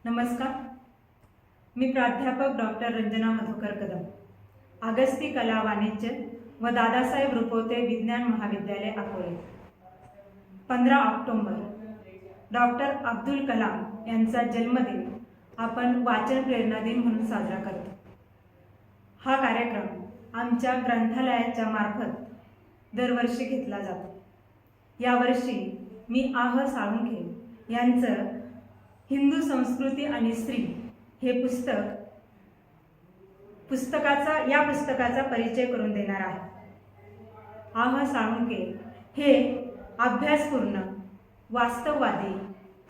नमस्कार. मी प्राध्यापक डॉक्टर रंजना मधुकर कदम, अगस्ती कला वाणिज्य व दादासाहेब रुपवते विज्ञान महाविद्यालय अकोले. 15 ऑक्टोबर डॉक्टर अब्दुल कलाम यांचा जन्मदिन आपण वाचन प्रेरणा दिन म्हणून साजरा करतो. हा कार्यक्रम आमच्या ग्रंथालयाच्या मार्फत दरवर्षी घेतला जातो. यावर्षी मी आह साळुंखे यांचं हिंदू संस्कृती आणि स्त्री हे पुस्तकाचा परिचय करून देणार आहे. आह साळुंखे हे अभ्यासपूर्ण, वास्तववादी,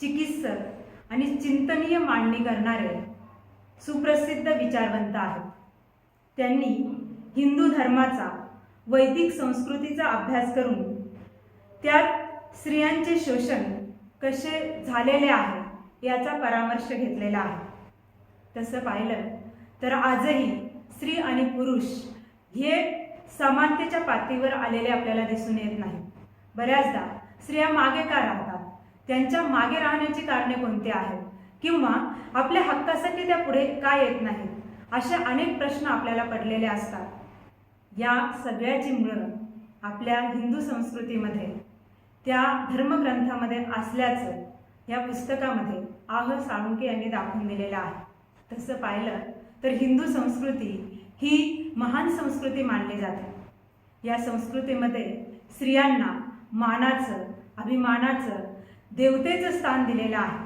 चिकित्सक आणि चिंतनीय मांडणी करणारे सुप्रसिद्ध विचारवंत आहेत. त्यांनी हिंदू धर्माचा, वैदिक संस्कृतीचा अभ्यास करून त्यात स्त्रियांचे शोषण कसे झालेले आहे याचा परामर्श घेतलेला आहे. तसं पाहिलं तर आजही स्त्री आणि पुरुष हे समानतेच्या पातळीवर आलेले आपल्याला दिसून येत नाही. बऱ्याचदा स्त्रिया मागे का राहतात, त्यांच्या मागे राहण्याची कारणे कोणती आहेत, किंवा आपल्या हक्कासाठी त्या पुढे का येत नाहीत, असे अनेक प्रश्न आपल्याला पडलेले असतात. या सगळ्याची मुळं आपल्या हिंदू संस्कृतीमध्ये, त्या धर्मग्रंथामध्ये असल्याचं या पुस्तकामध्ये आह साळुंखे यांनी दाखवून दिलेलं आहे. तसं पाहिलं तर हिंदू संस्कृती ही महान संस्कृती मानली जाते. या संस्कृतीमध्ये स्त्रियांना मानाचं, अभिमानाचं, देवतेचं स्थान दिलेलं आहे.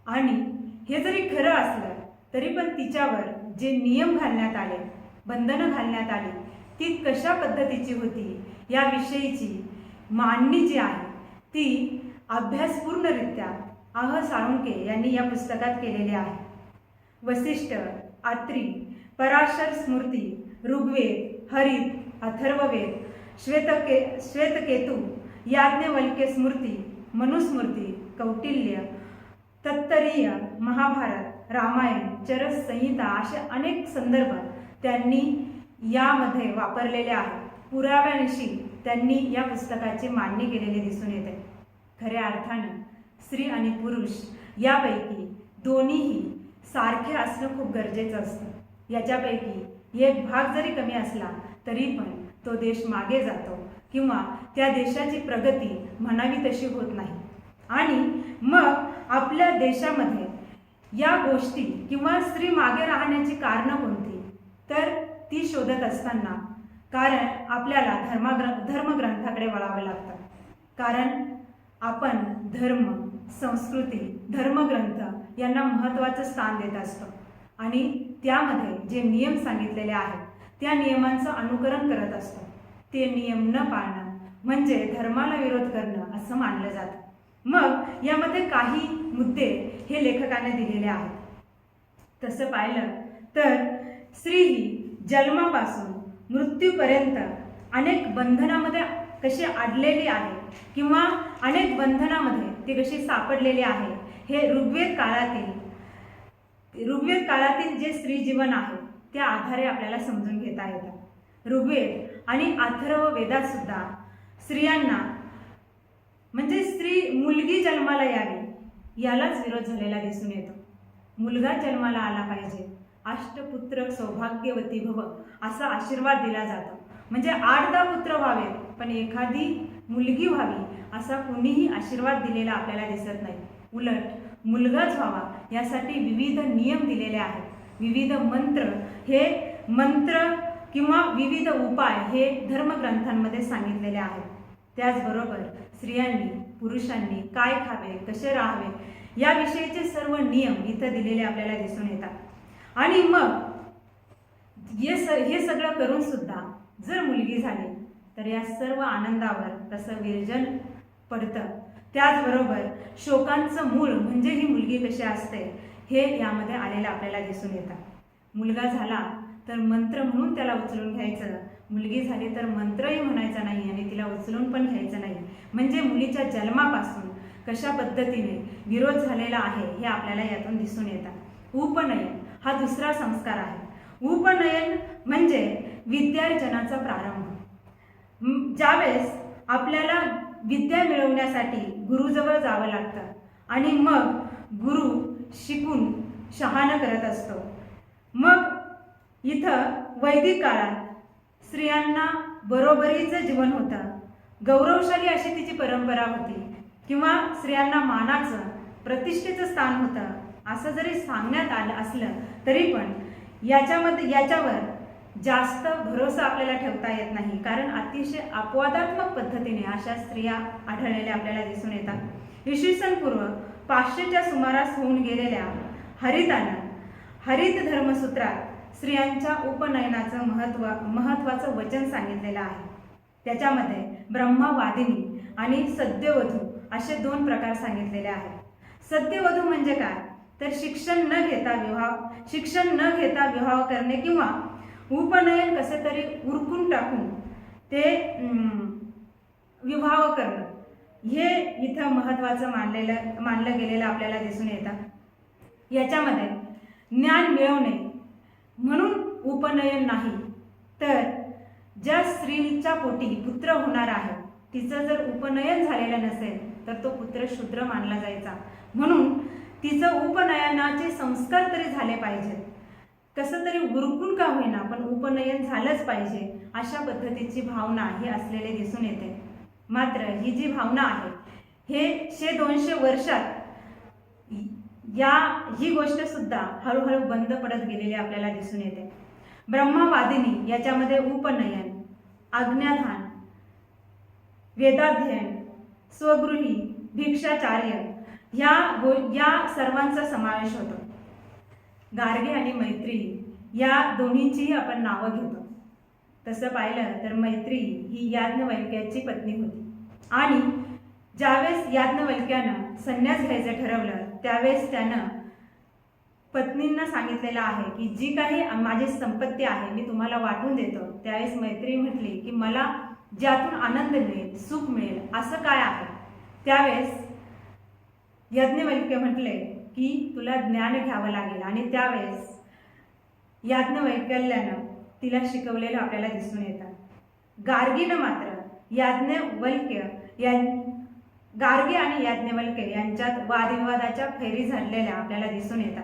आणि हे जरी खरं असलं तरी पण तिच्यावर जे नियम घालण्यात आले, बंधनं घालण्यात आली, ती कशा पद्धतीची होती याविषयीची मांडणी जी आहे ती अभ्यासपूर्णरित्या आह साळुंखे यांनी या पुस्तकात केलेले आहे. वसिष्ठ, आत्री, पराशर स्मृती, ऋग्वेद, हरित, अथर्ववेद, श्वेतकेतू, याज्ञवल्क्य स्मृती, मनुस्मृती, कौटिल्य, तत्तरीय, महाभारत, रामायण, चरस संहिता असे अनेक संदर्भ त्यांनी यामध्ये वापरलेले आहेत. पुराव्यानिशी त्यांनी या पुस्तकाची मांडणी केलेली दिसून येते. खऱ्या अर्थानं स्त्री आणि पुरुष यापैकी दोन्हीही सारखे असणं खूप गरजेचं असतं. याच्यापैकी एक भाग जरी कमी असला तरी पण तो देश मागे जातो, किंवा त्या देशाची प्रगती म्हणावी तशी होत नाही. आणि मग आपल्या देशामध्ये या गोष्टी किंवा स्त्री मागे राहण्याची कारणं कोणती, तर ती शोधत असताना कारण आपल्याला धर्मग्रंथाकडे वळावं लागतं. कारण आपण धर्म, संस्कृती, धर्मग्रंथ यांना महत्त्वाचं स्थान देत असतो. आणि त्यामध्ये जे नियम सांगितलेले आहेत त्या नियमांचं अनुकरण करत असतो. ते नियम न पाळणं म्हणजे धर्माला विरोध करणं असं मानलं जातं. मग यामध्ये काही मुद्दे हे लेखकाने दिलेले आहेत. तसं पाहिलं तर स्त्री ही जन्मापासून मृत्यूपर्यंत अनेक बंधनामध्ये कशी अडलेली आहे, किंवा अनेक बंधनामध्ये ती कशी सापडलेली आहे, हे ऋग्वेद काळातील जे स्त्री जीवन आहे त्या आधारे आपल्याला समजून घेता येतं. ऋग्वेद आणि अथर्व वेदात सुद्धा स्त्रियांना, म्हणजे स्त्री मुलगी जन्माला यावी यालाच विरोध झालेला दिसून येतो. मुलगा जन्माला आला पाहिजे, अष्टपुत्र सौभाग्यवती भव असा आशीर्वाद दिला जातो. म्हणजे 8-10 पुत्र व्हावेत पण एखादी मुलगी व्हावी असा कोणीही आशीर्वाद दिलेला आपल्याला दिसत नाही. उलट मुलगाच व्हावा यासाठी विविध नियम दिलेले आहेत. विविध मंत्र किंवा विविध उपाय हे धर्मग्रंथांमध्ये सांगितलेले आहेत. त्याचबरोबर स्त्रियांनी, पुरुषांनी काय खावे, कसे राहावे याविषयीचे सर्व नियम इथं दिलेले आपल्याला दिसून येतात. आणि मग हे सगळं करून सुद्धा जर मुलगी झाली तर या सर्व आनंदावर तसं विरजन पडतं. त्याचबरोबर शोकांचं मूळ म्हणजे ही मुलगी कशी असते हे यामध्ये आलेलं आपल्याला दिसून येतं. मुलगा झाला तर मंत्र म्हणून त्याला उचलून घ्यायचं, मुलगी झाली तर मंत्रही म्हणायचा नाही आणि तिला उचलून पण घ्यायचं नाही. म्हणजे मुलीच्या जन्मापासून कशा पद्धतीने विरोध झालेला आहे हे आपल्याला यातून दिसून येतं. उपनयन हा दुसरा संस्कार आहे. उपनयन म्हणजे विद्यार्जनाचा प्रारंभ. ज्यावेळेस आपल्याला विद्या मिळवण्यासाठी गुरुजवळ जावं लागतं आणि मग गुरु शिकून शहाणं करत असतो. मग इथं वैदिक काळात स्त्रियांना बरोबरीचं जीवन होतं, गौरवशाली अशी तिची परंपरा होती, किंवा स्त्रियांना मानाचं प्रतिष्ठेचं स्थान होतं असं जरी सांगण्यात आलं असलं तरी पण याच्यावर जास्त भरोसा आपल्याला ठेवता येत नाही, कारण अतिशय अपवादात्मक पद्धतीने अशा स्त्रिया आढळलेल्या आपल्याला दिसून येतात. इसवी सन पूर्व 500च्या सुमारास होऊन गेलेल्या हरित धर्मसूत्रात स्त्रियांच्या उपनयनाचं महत्त्वाचं वचन सांगितलेलं आहे. त्याच्यामध्ये ब्रह्मवादिनी आणि सद्यवधू असे 2 प्रकार सांगितलेले आहेत. सद्यवधू म्हणजे काय, तर शिक्षण न घेता विवाह करणे किंवा उपनयन कसे तरी उरकून टाकून ते विवाह करणं, हे इथं महत्त्वाचं मानलं गेलेलं आपल्याला दिसून येतं. याच्यामध्ये ज्ञान मिळवणे म्हणून उपनयन नाही, तर ज्या स्त्रीच्या पोटी पुत्र होणार आहे तिचं जर उपनयन झालेलं नसेल तर तो पुत्र शूद्र मानला जायचा, म्हणून तिचं उपनयनाचे संस्कार तरी झाले पाहिजेत, कसं तरी उरकून का होईना पण उपनयन झालंच पाहिजे, अशा पद्धतीची भावना ही असलेले दिसून येते. मात्र ही जी भावना आहे हे 100-200 वर्षात ही गोष्ट सुद्धा हळूहळू बंद पडत गेलेली आपल्याला दिसून येते. ब्रह्मवादिनी याच्यामध्ये उपनयन, आज्ञाधान, वेदाध्ययन, स्वगृही, भिक्षाचार्य या सर्वांचा समावेश होतो. गार्गी आणि मैत्रेयी या दोन्हींचीही आपण नावं घेतो. तसं पाहिलं तर मैत्रेयी ही याज्ञवल्क्याची पत्नी होती, आणि ज्यावेळेस याज्ञवल्क्यानं संन्यास घ्यायचं ठरवलं त्यावेळेस त्यानं पत्नींना सांगितलेलं आहे की जी काही माझी संपत्ती आहे मी तुम्हाला वाटून देतो. त्यावेळेस मैत्रेयी म्हटली की मला ज्यातून आनंद मिळेल, सुख मिळेल असं काय आहे. त्यावेळेस याज्ञवल्क्य म्हटले की तुला ज्ञान घ्यावं लागेल, आणि त्यावेळेस याज्ञवल्क्यानं तिला शिकवलेलं आपल्याला दिसून येतं. गार्गीनं मात्र गार्गी आणि याज्ञवल्क्य यांच्यात वादविवादाच्या फैरी झालेल्या आपल्याला दिसून येतात.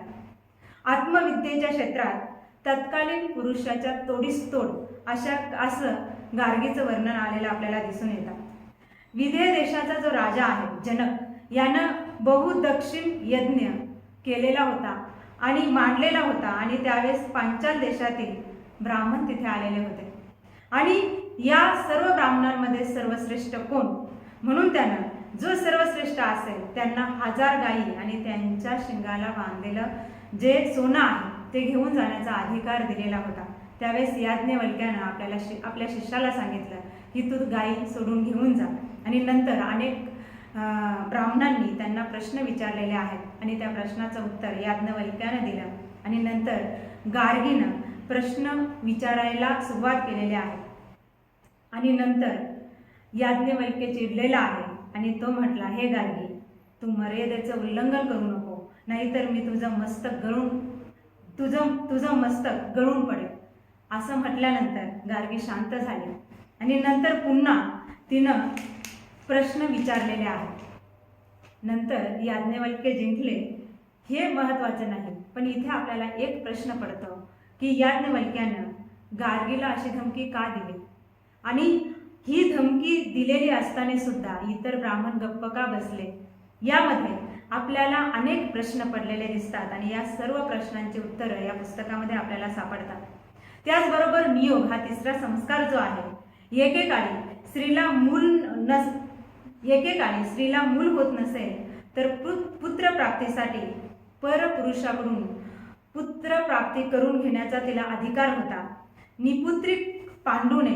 आत्मविद्येच्या क्षेत्रात तत्कालीन पुरुषाच्या तोडीस तोड असं गार्गीचं वर्णन आलेलं आपल्याला दिसून येतं. विदेह देशाचा जो राजा आहे जनक यानं बहुदक्षिण यज्ञ केलेला होता आणि मांडलेला होता, आणि त्यावेळेस पांचाल देशातील ब्राह्मण तिथे आलेले होते, आणि या सर्व ब्राह्मणांमध्ये सर्वश्रेष्ठ कोण म्हणून त्यानं जो सर्वश्रेष्ठ असेल त्यांना 1000 गायी आणि त्यांच्या शिंगाला बांधलेलं जे सोनं आहे ते घेऊन जाण्याचा अधिकार दिलेला होता. त्यावेळेस याज्ञवल्क्यानं आपल्या शिष्याला सांगितलं की तू गायी सोडून घेऊन जा, आणि नंतर अनेक ब्राह्मणांनी त्यांना प्रश्न विचारलेले आहेत आणि त्या प्रश्नाचं उत्तर याज्ञवल्क्यानं दिलं, आणि नंतर गार्गीनं प्रश्न विचारायला सुरुवात केलेली आहे, आणि नंतर याज्ञवल्क्य चिडलेला आहे आणि तो म्हटला, हे गार्गी, तू मर्यादेचं उल्लंघन करू नको, नाहीतर मी तुझं मस्तक गळून पडेल. असं म्हटल्यानंतर गार्गी शांत झाली, आणि नंतर पुन्हा तिनं प्रश्न विचारलेले आहेत. नंतर याज्ञवल्क्य जिंकले हे महत्त्वाचं नाही, पण इथे आपल्याला एक प्रश्न पडतो की याज्ञवल्क्यानं गार्गीला अशी धमकी का दिली, आणि ही धमकी दिलेली असताना सुद्धा इतर ब्राह्मण गप्प का बसले. यामध्ये आपल्याला अनेक प्रश्न पडलेले दिसतात, आणि या सर्व प्रश्नांची उत्तरं या पुस्तकामध्ये आपल्याला सापडतात. त्याचबरोबर नियोग हा तिसरा संस्कार जो आहे, एकेकाळी स्त्रीला मूल होत नसेल तर पुत्रप्राप्तीसाठी परपुरुषाकडून पुत्रप्राप्ती करून घेण्याचा तिला अधिकार होता. निपुत्रिक पांडूने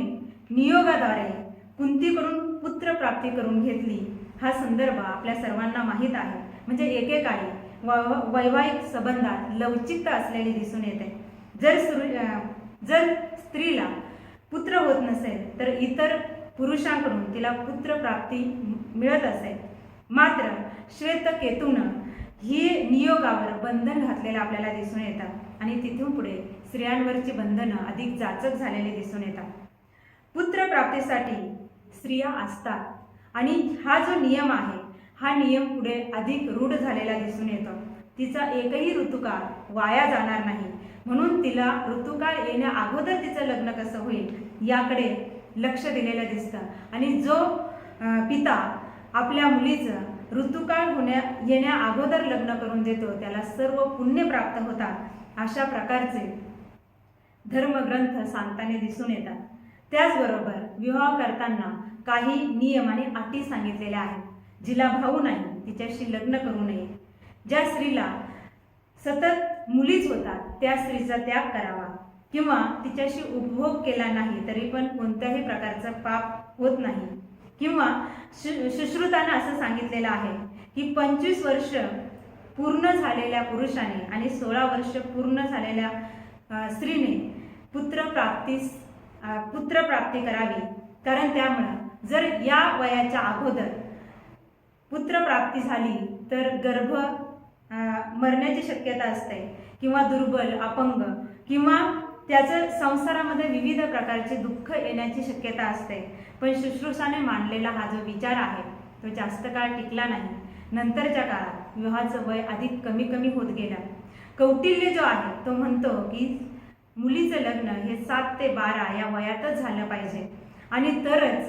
नियोगाद्वारे कुंतीकडून पुत्रप्राप्ती करून घेतली हा संदर्भ आपल्या सर्वांना माहीत आहे. म्हणजे एकेकाळी वैवाहिक संबंधात लवचिकता असलेली दिसून येते. जर स्त्रीला पुत्र होत नसेल तर इतर पुरुषांकडून तिला पुत्रप्राप्ती मिळत असेल. मात्र श्वेतकेतूनं ही नियोगावर बंधन घातलेलं आपल्याला दिसून येतात, आणि तिथून पुढे स्त्रियांवरची बंधनं अधिक जाचक झालेली दिसून येतात. पुत्रप्राप्तीसाठी स्त्रिया असतात, आणि हा जो नियम आहे हा नियम पुढे अधिक रूढ झालेला दिसून येतो. तिचा एकही ऋतुकाळ वाया जाणार नाही, म्हणून तिला ऋतुकाळ येण्या अगोदर तिचं लग्न कसं होईल याकडे लक्ष दिलेलं दिसतं. आणि जो पिता आपल्या मुलीचं ऋतुकाळ येण्या अगोदर लग्न करून देतो त्याला सर्व पुण्य प्राप्त होतात, अशा प्रकारचे धर्मग्रंथ सांगताना दिसून येतात. त्याचबरोबर विवाह करताना काही नियम आणि अटी सांगितलेल्या आहेत. जिला भाऊ नाही तिच्याशी लग्न करू नये. ज्या स्त्रीला सतत मुलीच होतात त्या स्त्रीचा त्याग करावा, किंवा तिच्याशी उपभोग केला नाही तरी पण कोणत्याही प्रकारचं पाप होत नाही. किंवा सुश्रुतानं असं सांगितलेलं आहे की 25 वर्ष पूर्ण झालेल्या पुरुषाने आणि 16 वर्ष पूर्ण झालेल्या स्त्रीने पुत्रप्राप्ती करावी, कारण त्यामुळं जर या वयाच्या अगोदर पुत्रप्राप्ती झाली तर गर्भ मरण्याची शक्यता असते, किंवा दुर्बल, अपंग, किंवा त्याचं संसारामध्ये विविध प्रकारचे दुःख येण्याची शक्यता असते. पण शुश्रूषाने मांडलेला हा जो विचार आहे तो जास्त काळ टिकला नाही. नंतरच्या काळात विवाहाचं वय अधिक कमी कमी होत गेलं. कौटिल्य जो आहे तो म्हणतो की मुलीचं लग्न हे 7 ते 12 या वयातच झालं पाहिजे, आणि तरच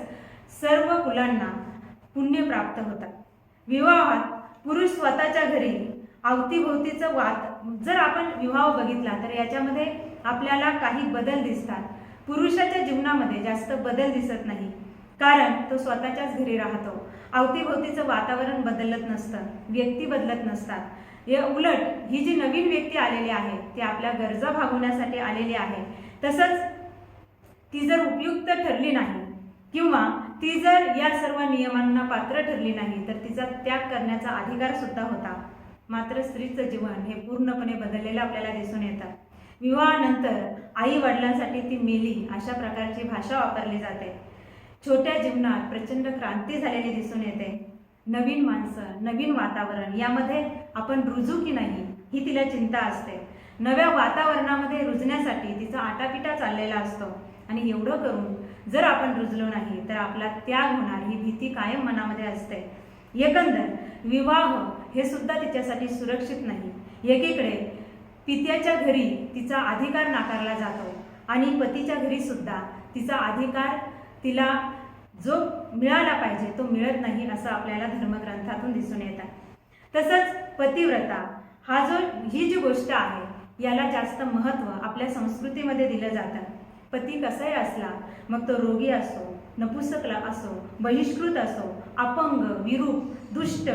सर्व कुलांना पुण्य प्राप्त होतात. विवाहात पुरुष स्वतःच्या घरी अवतीभोवतीचं जर आपण विवाह बघितला तर याच्यामध्ये आपल्याला काही बदल दिसतात. पुरुषाच्या जीवनामध्ये जास्त बदल दिसत नाही, कारण तो स्वतःच्याच घरी राहतो. अवतीभोवतीचं वातावरण बदलत नसतं, व्यक्ती बदलत नसतात. उलट ही जी नवीन व्यक्ती आलेली आहे ती आपल्या गरजा भागवण्यासाठी आलेली आहे. तसंच ती जर उपयुक्त ठरली नाही, किंवा ती जर या सर्व नियमांना पात्र ठरली नाही तर तिचा त्याग करण्याचा अधिकार सुद्धा होता. मात्र स्त्रीचं जीवन हे पूर्णपणे बदललेलं आपल्याला दिसून येतं. विवाहानंतर आई वडिलांसाठी ती मेली अशा प्रकारची भाषा वापरली जाते. छोट्या जीवनात प्रचंड क्रांती झालेली दिसून येते. नवीन माणसं, नवीन वातावरण यामध्ये आपण रुजू की नाही ही तिला चिंता असते. नव्या वातावरणामध्ये रुजण्यासाठी तिचा आटापिटा चाललेला असतो, आणि एवढं करून जर आपण रुजलो नाही तर आपला त्याग होणार ही भीती कायम मनामध्ये असते. एकंदर विवाह हे सुद्धा तिच्यासाठी सुरक्षित नाही. एकीकडे पित्याच्या घरी तिचा अधिकार नाकारला जातो, आणि पतीच्या घरी सुद्धा तिचा अधिकार तिला जो मिळाला पाहिजे तो मिळत नाही, असं आपल्याला धर्मग्रंथातून दिसून येतं. तसंच पतिव्रता ही जी गोष्ट आहे याला जास्त महत्त्व आपल्या संस्कृतीमध्ये दिलं जातं. पती कसाही असला, मग तो रोगी असो, नपुसकला असो, बहिष्कृत असो, अपंग, विरूप, दुष्ट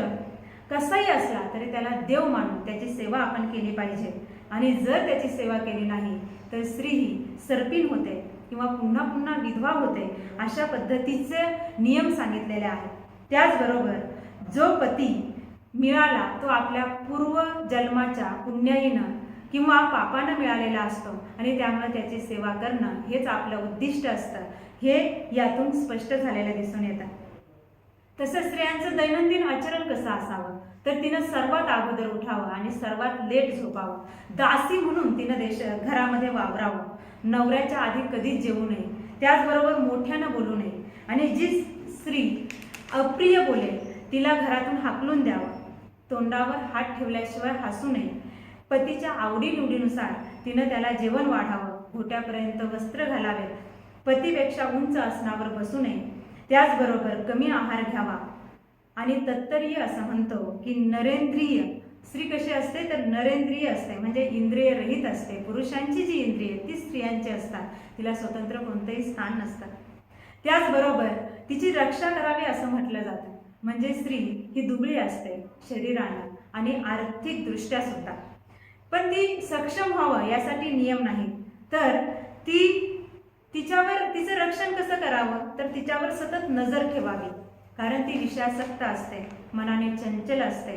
कसाही असला तरी त्याला देव मानून त्याची सेवा आपण केली पाहिजे. आणि जर त्याची सेवा केली नाही तर स्त्री ही सर्पिण होते, किंवा पुन्हा पुन्हा विधवा होते, अशा पद्धतीचे नियम सांगितलेले आहेत. त्याचबरोबर जो पती मिळाला तो आपल्या पूर्व जन्माच्या पुण्याईनं किंवा पापानं मिळालेला असतो, आणि त्यामुळे त्याची सेवा करणं हेच आपलं उद्दिष्ट असतं, हे यातून स्पष्ट झालेलं दिसून येतं. तसं स्त्रियांचं दैनंदिन आचरण कसं असावं तर तिनं सर्वात अगोदर उठावं आणि सर्वात लेट झोपावं. दासी म्हणून तिनं घरामध्ये वावरावं. नवऱ्याच्या आधी कधीच जेवू नये. त्याचबरोबर मोठ्यानं बोलू नये, आणि जी स्त्री अप्रिय बोलेल तिला घरातून हाकलून द्यावं. तोंडावर हात ठेवल्याशिवाय हसू नये. पतीच्या आवडीनिवडीनुसार तिनं त्याला जेवण वाढावं, घोट्यापर्यंत वस्त्र घालावेत. पतीपेक्षा उंच आसनावर बसू नये. त्याचबरोबर कमी आहार घ्यावा. आणि तत्तरीय असं म्हणतो की नरेंद्रिय स्त्री कशी असते तर नरेंद्रिय असते, म्हणजे इंद्रिय रहित असते. पुरुषांची जी इंद्रिय ती स्त्रियांची असतात, तिला स्वतंत्र कोणतंही स्थान नसतं. त्याचबरोबर तिची रक्षा करावी असं म्हटलं जातं, म्हणजे स्त्री ही दुबळी असते शरीरानं आणि आर्थिकदृष्ट्या सुद्धा. पण ती सक्षम व्हावं यासाठी नियम नाही, तर तिचं रक्षण कसं करावं तर तिच्यावर सतत नजर ठेवावी, कारण ती विषयासक्त असते, मनाने चंचल असते.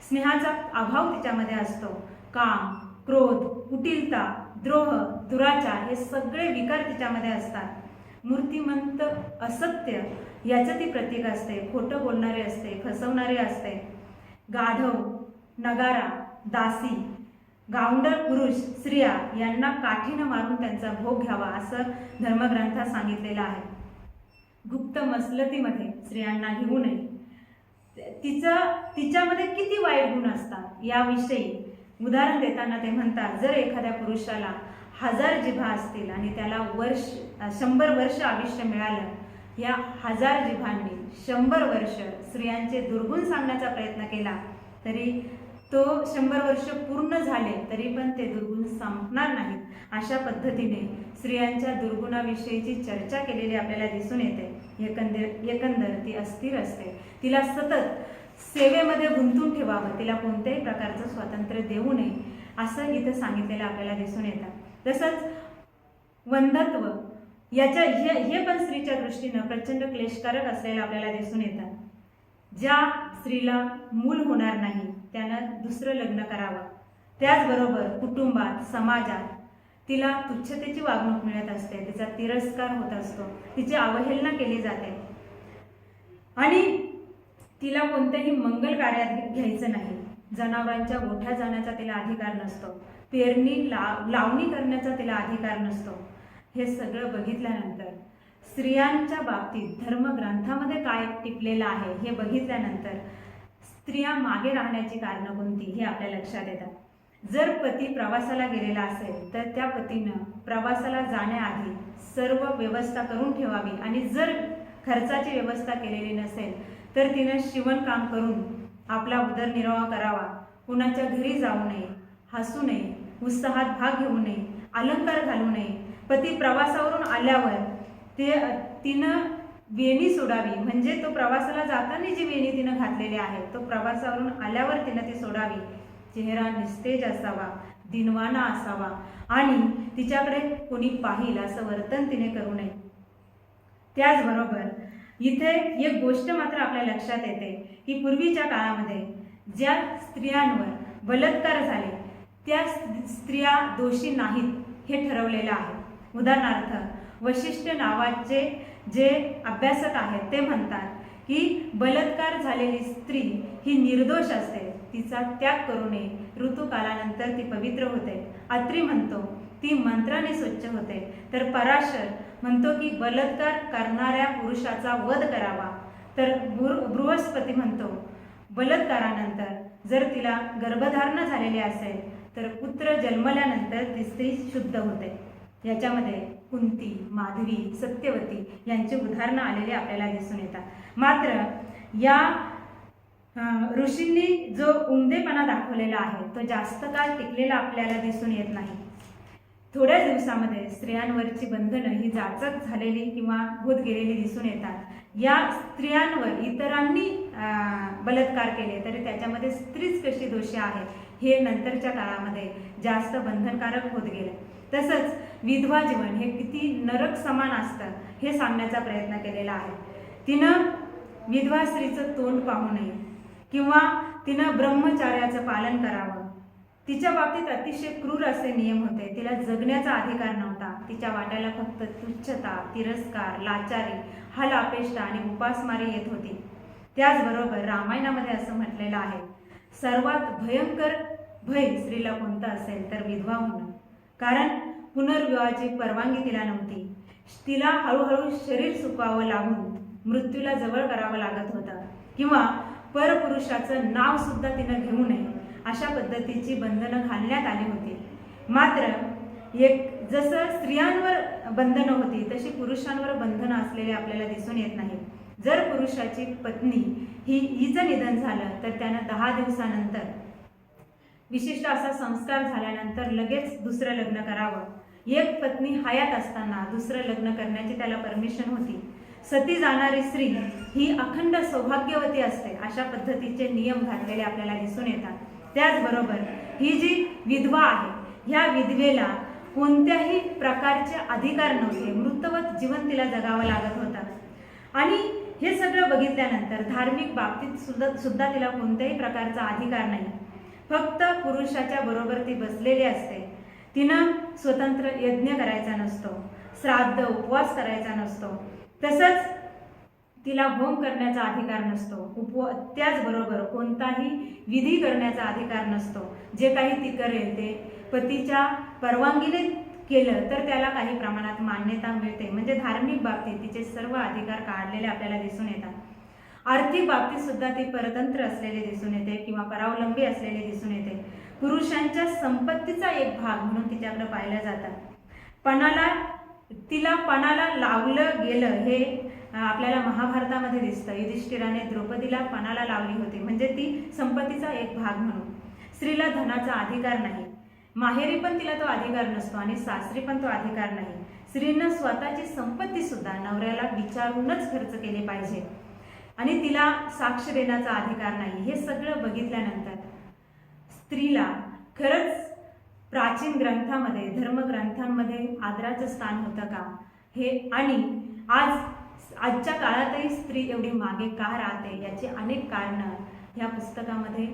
स्नेहाचा अभाव तिच्यामध्ये असतो. काम, क्रोध, कुटिलता, द्रोह, दुराचार हे सगळे विकार तिच्यामध्ये असतात. मूर्तिमंत असत्य याचं ती प्रतीक असते. खोटं बोलणारे असते, फसवणारे असते. गाढव, नगारा, दासी, गावंढळ पुरुष, स्त्रिया यांना काठीनं मारून त्यांचा भोग घ्यावा असं धर्मग्रंथात सांगितलेलं आहे. गुप्त मसलतीमध्ये स्त्रियांना घेऊ नये. तिच्यामध्ये किती वाईट गुण असतात याविषयी उदाहरण देताना ते म्हणतात, जर एखाद्या पुरुषाला 1000 जिभा असतील आणि त्याला 100 वर्ष आयुष्य मिळालं, या 1000 जिभांनी 100 वर्ष स्त्रियांचे दुर्गुण सांगण्याचा प्रयत्न केला तरी तो 100 वर्ष पूर्ण झाले तरी पण ते दुर्गुण संपणार नाहीत. अशा पद्धतीने स्त्रियांच्या दुर्गुणाविषयीची चर्चा केलेली आपल्याला दिसून येते. एकंदर ती अस्थिर असते. तिला सतत सेवेमध्ये गुंतून ठेवावं, तिला कोणत्याही प्रकारचं स्वातंत्र्य देऊ नये असं इथं सांगितलेलं आपल्याला दिसून येतं. तसंच वंधत्व हे पण स्त्रीच्या दृष्टीनं प्रचंड क्लेशकारक असलेलं आपल्याला दिसून येतं. ज्या स्त्रीला मूल होणार नाही त्यानं दुसरं लग्न करावं. त्याचबरोबर कुटुंबात, समाजात तिला तुच्छतेची वागणूक मिळत असते, तिचा तिरस्कार होत असतो, तिची अवहेलना केली जाते आणि तिला कोणत्याही मंगल कार्यात घ्यायचं नाही. जनावरांच्या गोठ्यात जाण्याचा तिला अधिकार नसतो. पेरणी लावणी करण्याचा तिला अधिकार नसतो. हे सगळं बघितल्यानंतर स्त्रियांच्या बाबतीत धर्मग्रंथामध्ये काय टिपलेलं आहे हे बघितल्यानंतर स्त्रिया मागे राहण्याची कारणं कोणती हे आपल्या लक्षात येतात. जर पती प्रवासाला गेलेला असेल तर त्या पतीनं प्रवासाला जाण्याआधी सर्व व्यवस्था करून ठेवावी आणि जर खर्चाची व्यवस्था केलेली नसेल तर तिनं शिवणकाम करून आपला उदरनिर्वाह करावा. कुणाच्या घरी जाऊ नये, हसू नये, उत्साहात भाग घेऊ नये, अलंकार घालू नये. पती प्रवासावरून आल्यावर तिनं वेणी सोडावी, म्हणजे तो प्रवासाला जाताना जी वेणी तिनं घातलेली आहे तो प्रवासावरून आल्यावर तिनं ती सोडावी. चेहरा निस्तेज असावा, दिनवाना असावा आणि तिच्याकडे कोणी पाहिल असं वर्तन तिने करू नये. त्याचबरोबर इथे एक गोष्ट मात्र आपल्या लक्षात येते की पूर्वीच्या काळामध्ये ज्या स्त्रियांवर बलात्कार झाले त्या स्त्रिया दोषी नाहीत हे ठरवलेलं आहे. उदाहरणार्थ वशिष्ठ नावाचे जे अभ्यासक आहेत ते म्हणतात की बलात्कार झालेली स्त्री ही निर्दोष असते, तिचा त्याग करू नये, ऋतुकालानंतर ती पवित्र होते. अत्री म्हणतो ती मंत्राने स्वच्छ होते, तर पराशर म्हणतो की बलात्कार करणाऱ्या पुरुषाचा वध करावा. तर बृहस्पती म्हणतो बलात्कारानंतर जर तिला गर्भधारणा झालेली असेल तर पुत्र जन्मल्यानंतर ती स्त्री शुद्ध होते. याच्यामध्ये कुंती, माधवी, सत्यवती यांची उदाहरणं आलेली आपल्याला दिसून येतात. मात्र या ऋषींनी जो उमदेपणा दाखवलेला आहे तो जास्त काळ टिकलेला आपल्याला दिसून येत नाही. थोड्या दिवसामध्ये स्त्रियांवरची बंधनं ही जाचक झालेली किंवा होत गेलेली दिसून येतात. या स्त्रियांवर इतरांनी बलात्कार केले तरी त्याच्यामध्ये स्त्रीच कशी दोषी आहे हे नंतरच्या काळामध्ये जास्त बंधनकारक होत गेले. तसंच विधवा जीवन हे किती नरक समान असतं हे सांगण्याचा प्रयत्न केलेला आहे. तिनं विधवा स्त्रीचं तोंड पाहू नये किंवा तिनं ब्रह्मचार्याचं पालन करावं. तिच्या बाबतीत अतिशय क्रूर असे नियम होते. तिला जगण्याचा अधिकार नव्हता. तिच्या वाट्याला फक्त तुच्छता, तिरस्कार, लाचारी, हलापेष्टा आणि उपासमारी येत होती. त्याचबरोबर रामायणामध्ये असं म्हटलेलं आहे, सर्वात भयंकर भय स्त्रीला कोणतं असेल तर विधवा होणं. कारण पुनर्विवाहाची परवानगी तिला नव्हती. तिला हळूहळू शरीर सुकवावं लागून मृत्यूला जवळ करावं लागत होतं किंवा परपुरुषाचं नाव सुद्धा तिनं घेऊ नये अशा पद्धतीची बंधनं घालण्यात आली होती. मात्र जसं स्त्रियांवर बंधनं होती तशी पुरुषांवर बंधनं असलेले आपल्याला दिसून येत नाही. जर पुरुषाची पत्नी हिचं निधन झालं तर त्यानं 10 दिवसानंतर विशिष्ट असा संस्कार झाल्यानंतर लगेच दुसरं लग्न करावं. एक पत्नी हयात असताना दुसरं लग्न करण्याची त्याला परमिशन होती. सती जाणारी स्त्री ही अखंड सौभाग्यवती असते अशा पद्धतीचे नियम घातलेले आपल्याला दिसून येतात. त्याचबरोबर ही जी विधवा आहे ह्या विधवेला कोणत्याही प्रकारचे अधिकार नव्हते. मृतवत जीवन तिला जगावं लागत होतं आणि हे सगळं बघितल्यानंतर धार्मिक बाबतीत सुद्धा तिला कोणत्याही प्रकारचा अधिकार नाही. फक्त पुरुषाच्या बरोबर ती बसलेली असते. तिनं स्वतंत्र यज्ञ करायचा नसतो, श्राद्ध उपवास करायचा नसतो, तसंच तिला होम करण्याचा अधिकार नसतो. त्याचबरोबर कोणताही विधी करण्याचा अधिकार नसतो. जे काही ती करेल ते पतीच्या परवानगीने केलं तर त्याला काही प्रमाणात मान्यता मिळते. म्हणजे धार्मिक बाबतीत तिचे सर्व अधिकार काढलेले आपल्याला दिसून येतात. आर्थिक बाबतीत सुद्धा ती परतंत्र असलेले दिसून येते किंवा परावलंबी असलेले दिसून येते. पुरुषांच्या संपत्तीचा एक भाग म्हणून तिच्याकडे पाहिलं जातं. तिला पणाला लावलं गेलं हे आपल्याला महाभारतामध्ये दिसतं. युधिष्ठिराने द्रौपदीला पणाला लावली होती, म्हणजे ती संपत्तीचा एक भाग म्हणून. स्त्रीला धनाचा अधिकार नाही, माहेरी पण तिला तो अधिकार नसतो आणि सासरी पण तो अधिकार नाही. स्त्रीनं स्वतःची संपत्ती सुद्धा नवऱ्याला विचारूनच खर्च केले पाहिजे आणि तिला साक्ष देण्याचा अधिकार नाही. हे सगळं बघितल्यानंतर स्त्रीला खरंच प्राचीन ग्रंथामध्ये, धर्मग्रंथांमध्ये आदराचं स्थान होतं का हे, आणि आजच्या काळातही स्त्री एवढी मागे का राहते याची अनेक कारणं ह्या पुस्तकामध्ये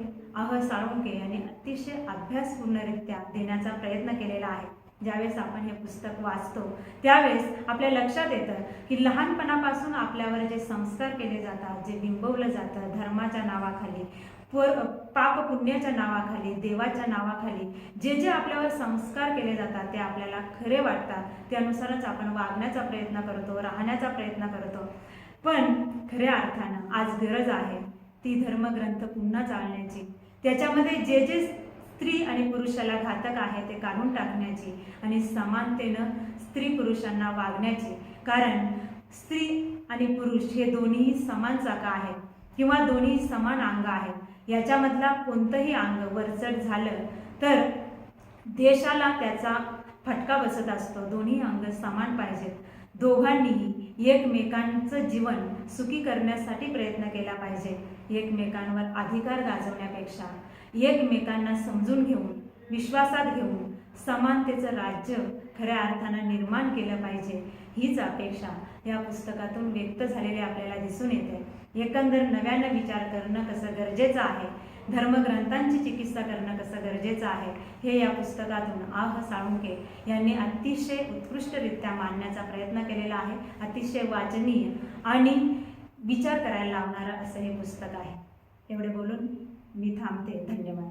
साळुंखे यांनी अतिशय अभ्यासपूर्णरित्या देण्याचा प्रयत्न केलेला आहे. ज्यावेळेस आपण हे पुस्तक वाचतो त्यावेळेस आपल्या लक्षात येतं की लहानपणापासून आपल्यावर जे संस्कार केले जातात, जे बिंबवलं जातं धर्माच्या नावाखाली, पाप पुण्याच्या नावाखाली, देवाच्या नावाखाली जे आपल्यावर संस्कार केले जातात ते आपल्याला खरे वाटतात, त्यानुसारच आपण वागण्याचा प्रयत्न करतो, राहण्याचा प्रयत्न करतो. पण खऱ्या अर्थानं आज गरज आहे ती धर्मग्रंथ पुन्हा चालण्याची, त्याच्यामध्ये जे स्त्री आणि पुरुषाला घातक आहे ते काढून टाकण्याची आणि समानतेनं स्त्री पुरुषांना वागण्याची. कारण स्त्री आणि पुरुष हे दोन्ही समान चाकं आहेत किंवा दोन्ही समान अंग आहेत. याच्यामधला कोणतंही अंग वरचढ झालं तर देशाला त्याचा फटका बसत असतो. दोन्ही अंग समान पाहिजेत. दोघांनीही एकमेकांचं जीवन सुखी करण्यासाठी प्रयत्न केला पाहिजे. एकमेकांवर अधिकार गाजवण्यापेक्षा एकमेकांना समजून घेऊन, विश्वासात घेऊन समानतेचं राज्य खऱ्या अर्थानं निर्माण केलं पाहिजे, हीच अपेक्षा या पुस्तकातून व्यक्त झालेली आपल्याला दिसून येते. एकंदर नव्यानं विचार करणं कसं गरजेचं आहे, धर्मग्रंथांची चिकित्सा करणं कसं गरजेचं आहे, हे या पुस्तकातून साळुंखे यांनी अतिशय उत्कृष्टरित्या मांडण्याचा प्रयत्न केलेला आहे. अतिशय वाचनीय आणि विचार करायला लावणारं असं हे पुस्तक आहे. एवढे बोलून मी थांबते. धन्यवाद.